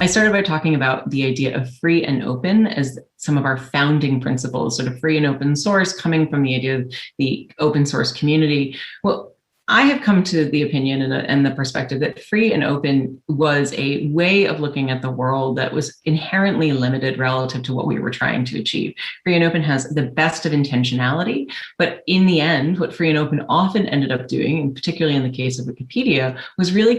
I started by talking about the idea of free and open as some of our founding principles, sort of free and open source, coming from the idea of the open source community. Well, I have come to the opinion and the perspective that free and open was a way of looking at the world that was inherently limited relative to what we were trying to achieve. Free and open has the best of intentionality, but in the end, what free and open often ended up doing, and particularly in the case of Wikipedia, was really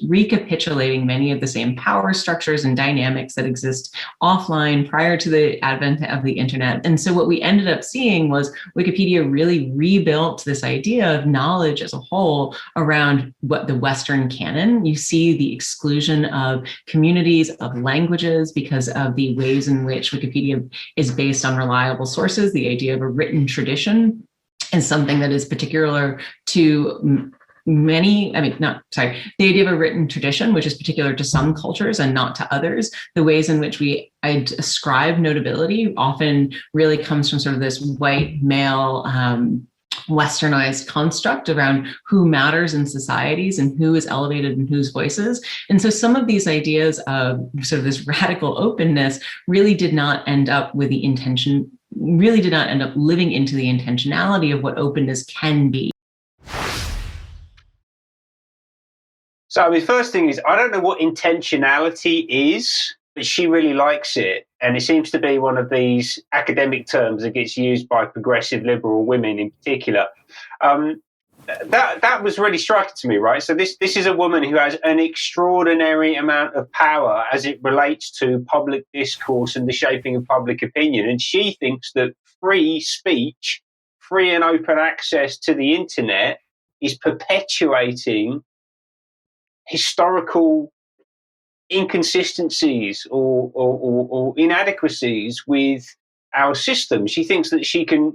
recapitulating many of the same power structures and dynamics that exist offline prior to the advent of the internet. And so what we ended up seeing was Wikipedia really rebuilt this idea of knowledge as a whole around what the Western canon. You see the exclusion of communities, of languages, because of the ways in which Wikipedia is based on reliable sources. The idea of a written tradition is something that is particular to the idea of a written tradition, which is particular to some cultures and not to others. The ways in which we ascribe notability often really comes from sort of this white male Westernized construct around who matters in societies and who is elevated in whose voices. And so some of these ideas of sort of this radical openness really did not end up living into the intentionality of what openness can be. So the first thing is, I don't know what intentionality is, but she really likes it. And it seems to be one of these academic terms that gets used by progressive liberal women in particular. That was really striking to me, right? So this is a woman who has an extraordinary amount of power as it relates to public discourse and the shaping of public opinion. And she thinks that free speech, free and open access to the internet is perpetuating historical inconsistencies or inadequacies with our system. She thinks that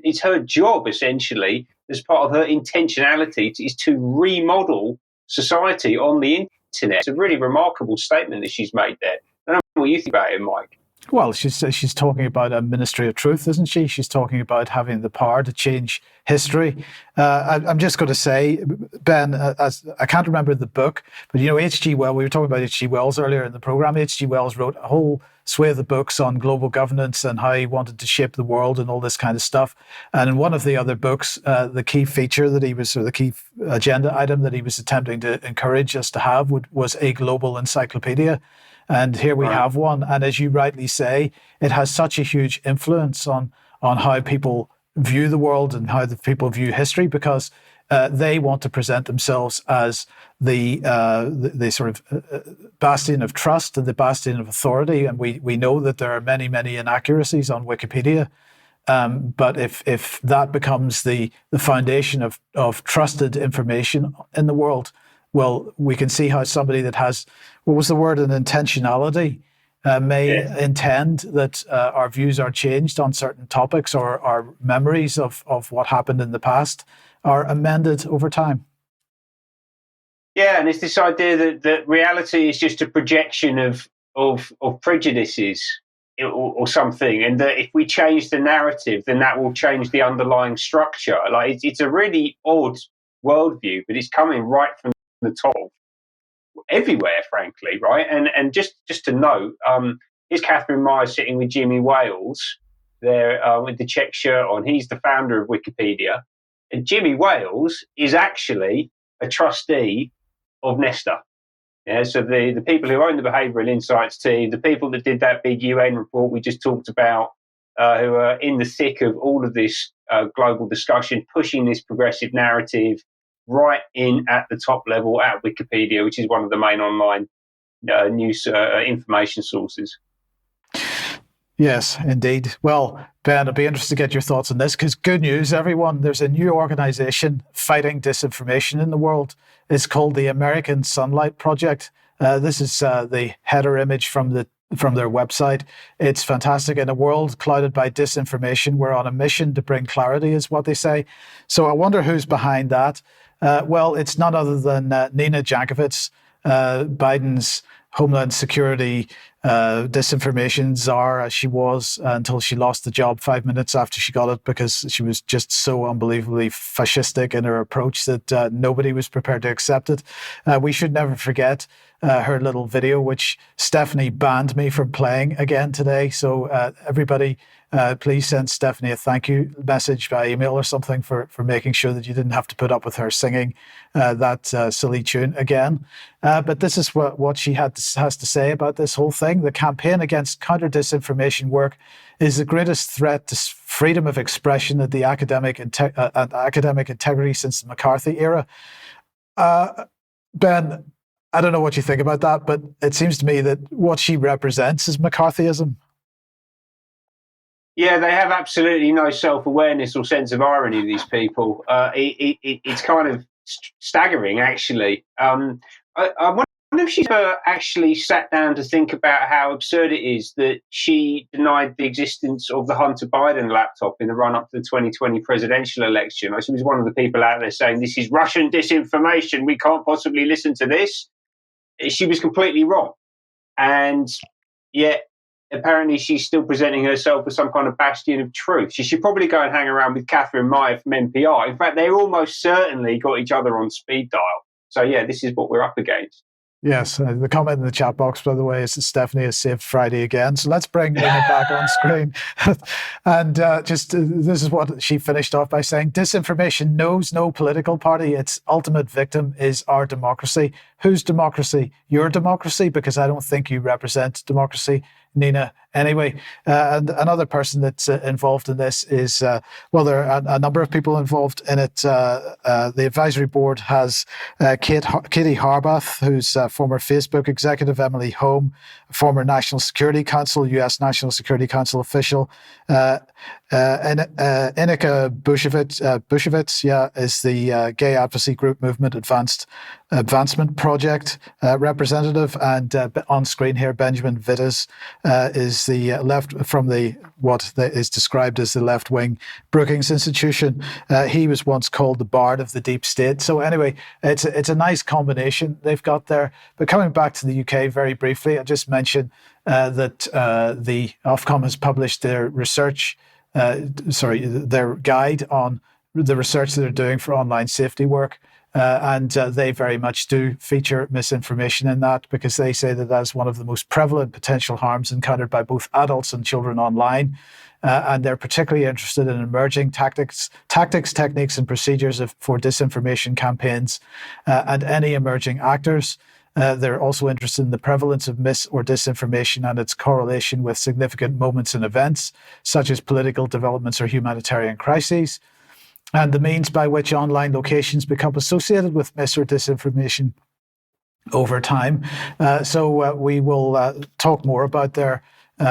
it's her job essentially, as part of her intentionality, is to remodel society on the internet. It's a really remarkable statement that she's made there. I don't know what you think about it, Mike. Well, she's talking about a ministry of truth, isn't she? She's talking about having the power to change history. I'm just going to say, Ben, as I can't remember the book, but H.G. Wells, we were talking about H.G. Wells earlier in the program. H.G. Wells wrote a whole swathe of books on global governance and how he wanted to shape the world and all this kind of stuff. And in one of the other books, the key feature that the key agenda item that he was attempting to encourage us to have was a global encyclopedia. And here we have one. And as you rightly say, it has such a huge influence on how people view the world and how the people view history, because they want to present themselves as the sort of bastion of trust and the bastion of authority. And we know that there are many, many inaccuracies on Wikipedia. But if that becomes the foundation of trusted information in the world, well, we can see how somebody that has, what was the word, an intentionality, may intend that our views are changed on certain topics, or our memories of what happened in the past are amended over time. Yeah, and it's this idea that reality is just a projection of prejudices or something, and that if we change the narrative, then that will change the underlying structure. Like it's a really odd worldview, but it's coming right from the top, everywhere, frankly, right? And just to note, here's Catherine Meyer sitting with Jimmy Wales there with the check shirt on. He's the founder of Wikipedia, and Jimmy Wales is actually a trustee of Nesta. Yeah, so the people who own the behavioural insights team, the people that did that big UN report we just talked about, who are in the thick of all of this global discussion, pushing this progressive narrative right in at the top level at Wikipedia, which is one of the main online news information sources. Yes, indeed. Well, Ben, I'd be interested to get your thoughts on this, because good news, everyone. There's a new organization fighting disinformation in the world. It's called the American Sunlight Project. This is the header image from their website. It's fantastic. In a world clouded by disinformation, we're on a mission to bring clarity, is what they say. So I wonder who's behind that. Well, it's none other than Nina Jankowicz, Biden's Homeland Security disinformation czar, as she was until she lost the job 5 minutes after she got it, because she was just so unbelievably fascistic in her approach that nobody was prepared to accept it. We should never forget her little video, which Stephanie banned me from playing again today. So everybody, please send Stephanie a thank you message by email or something for making sure that you didn't have to put up with her singing that silly tune again. But this is what she has to say about this whole thing. The campaign against counter-disinformation work is the greatest threat to freedom of expression and the academic integrity since the McCarthy era. Ben, I don't know what you think about that, but it seems to me that what she represents is McCarthyism. Yeah, they have absolutely no self-awareness or sense of irony, these people. It's kind of staggering, actually. I wonder if she's ever actually sat down to think about how absurd it is that she denied the existence of the Hunter Biden laptop in the run-up to the 2020 presidential election. She was one of the people out there saying, this is Russian disinformation, we can't possibly listen to this. She was completely wrong. And yet, apparently she's still presenting herself as some kind of bastion of truth. She should probably go and hang around with Catherine Meyer from NPR. In fact, they almost certainly got each other on speed dial. So, yeah, this is what we're up against. Yes, the comment in the chat box, by the way, is that Stephanie has saved Friday again. So let's bring Nina back on screen. And this is what she finished off by saying: disinformation knows no political party. Its ultimate victim is our democracy. Whose democracy? Your democracy? Because I don't think you represent democracy, Nina. Anyway, and another person that's involved in this is, there are a number of people involved in it. The advisory board has Katie Harbath, who's former Facebook executive, Emily Holm, former National Security Council, U.S. National Security Council official, Inika Bushevitz, is the Gay Advocacy Group Movement Advancement Project representative, and on screen here, Benjamin Vitas is the what is described as the left-wing Brookings Institution. He was once called the Bard of the Deep State. So anyway, it's a nice combination they've got there. But coming back to the UK very briefly, I just mentioned that the Ofcom has published their their guide on the research that they're doing for online safety work. And they very much do feature misinformation in that, because they say that that's one of the most prevalent potential harms encountered by both adults and children online. And they're particularly interested in emerging tactics, techniques, and procedures for disinformation campaigns and any emerging actors. They're also interested in the prevalence of mis or disinformation and its correlation with significant moments and events, such as political developments or humanitarian crises, and the means by which online locations become associated with mis or disinformation over time. So we will talk more about their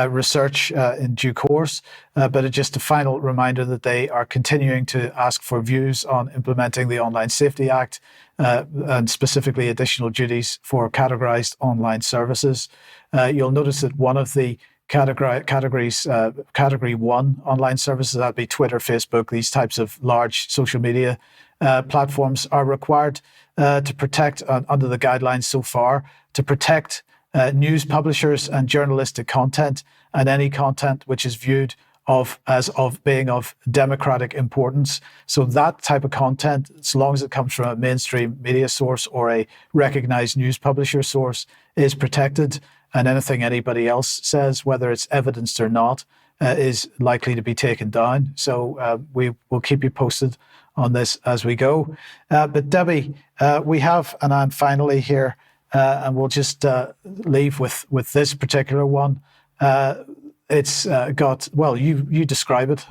research in due course, but just a final reminder that they are continuing to ask for views on implementing the Online Safety Act and specifically additional duties for categorized online services. You'll notice that one of the categories, category 1 online services, that'd be Twitter, Facebook, these types of large social media platforms, are required to protect, under the guidelines so far, to protect news publishers and journalistic content and any content which is viewed as being of democratic importance. So that type of content, as long as it comes from a mainstream media source or a recognized news publisher source, is protected. And anything anybody else says, whether it's evidenced or not, is likely to be taken down. So we will keep you posted on this as we go. But Debi, we have an and finally here, and we'll just leave with this particular one. It's got, well, you describe it.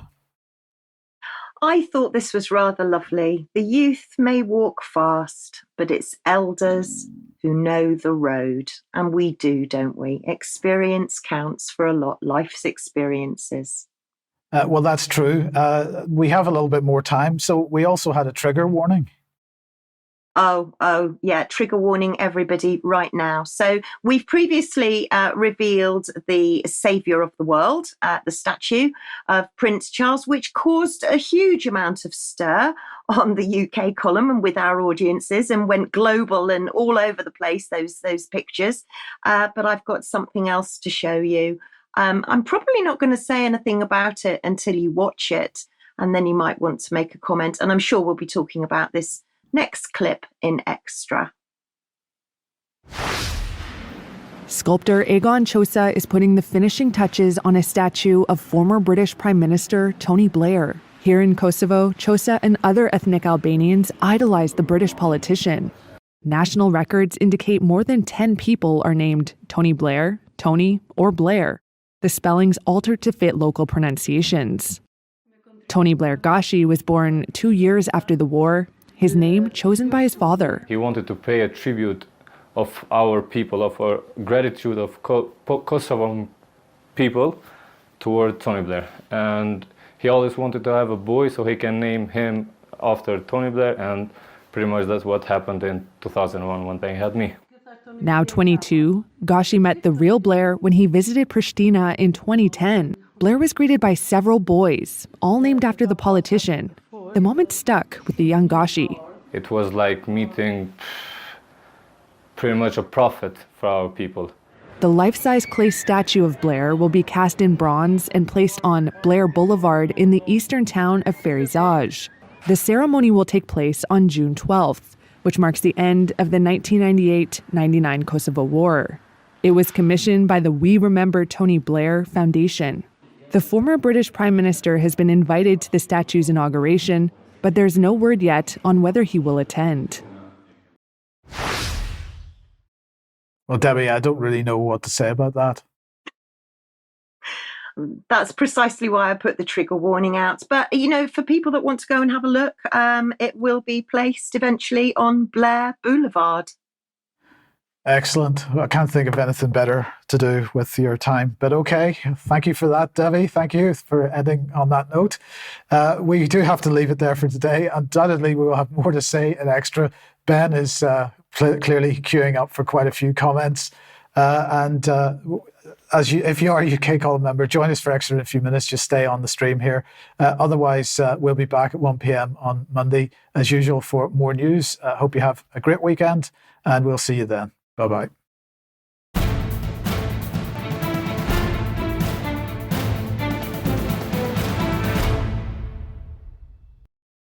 I thought this was rather lovely. The youth may walk fast, but it's elders who know the road. And we do, don't we? Experience counts for a lot, life's experiences. Well, that's true. We have a little bit more time. So we also had a trigger warning. Oh, yeah, trigger warning, everybody, right now. So we've previously revealed the saviour of the world, the statue of Prince Charles, which caused a huge amount of stir on the UK column and with our audiences, and went global and all over the place, those pictures. But I've got something else to show you. I'm probably not going to say anything about it until you watch it, and then you might want to make a comment. And I'm sure we'll be talking about this next clip in Extra. Sculptor Egon Chosa is putting the finishing touches on a statue of former British Prime Minister Tony Blair. Here in Kosovo, Chosa and other ethnic Albanians idolize the British politician. National records indicate more than 10 people are named Tony Blair, Tony, or Blair. The spellings altered to fit local pronunciations. Tony Blair Gashi was born 2 years after the war, his name chosen by his father. He wanted to pay a tribute of our people, of our gratitude of Kosovan people toward Tony Blair. And he always wanted to have a boy so he can name him after Tony Blair, and pretty much that's what happened in 2001 when they had me. Now 22, Gashi met the real Blair when he visited Pristina in 2010. Blair was greeted by several boys, all named after the politician. The moment stuck with the young Gashi. It was like meeting pretty much a prophet for our people. The life-size clay statue of Blair will be cast in bronze and placed on Blair Boulevard in the eastern town of Ferizaj. The ceremony will take place on June 12th, which marks the end of the 1998-99 Kosovo War. It was commissioned by the We Remember Tony Blair Foundation. The former British Prime Minister has been invited to the statue's inauguration, but there's no word yet on whether he will attend. Well, Debi, I don't really know what to say about that. That's precisely why I put the trigger warning out. But, you know, for people that want to go and have a look, it will be placed eventually on Blair Boulevard. Excellent. I can't think of anything better to do with your time. But okay, thank you for that, Debi. Thank you for ending on that note. We do have to leave it there for today. Undoubtedly, we will have more to say in Extra. Ben is clearly queuing up for quite a few comments. If you are a UK column member, join us for Extra in a few minutes. Just stay on the stream here. Otherwise, we'll be back at 1 p.m. on Monday, as usual, for more news. Hope you have a great weekend, and we'll see you then. Bye-bye.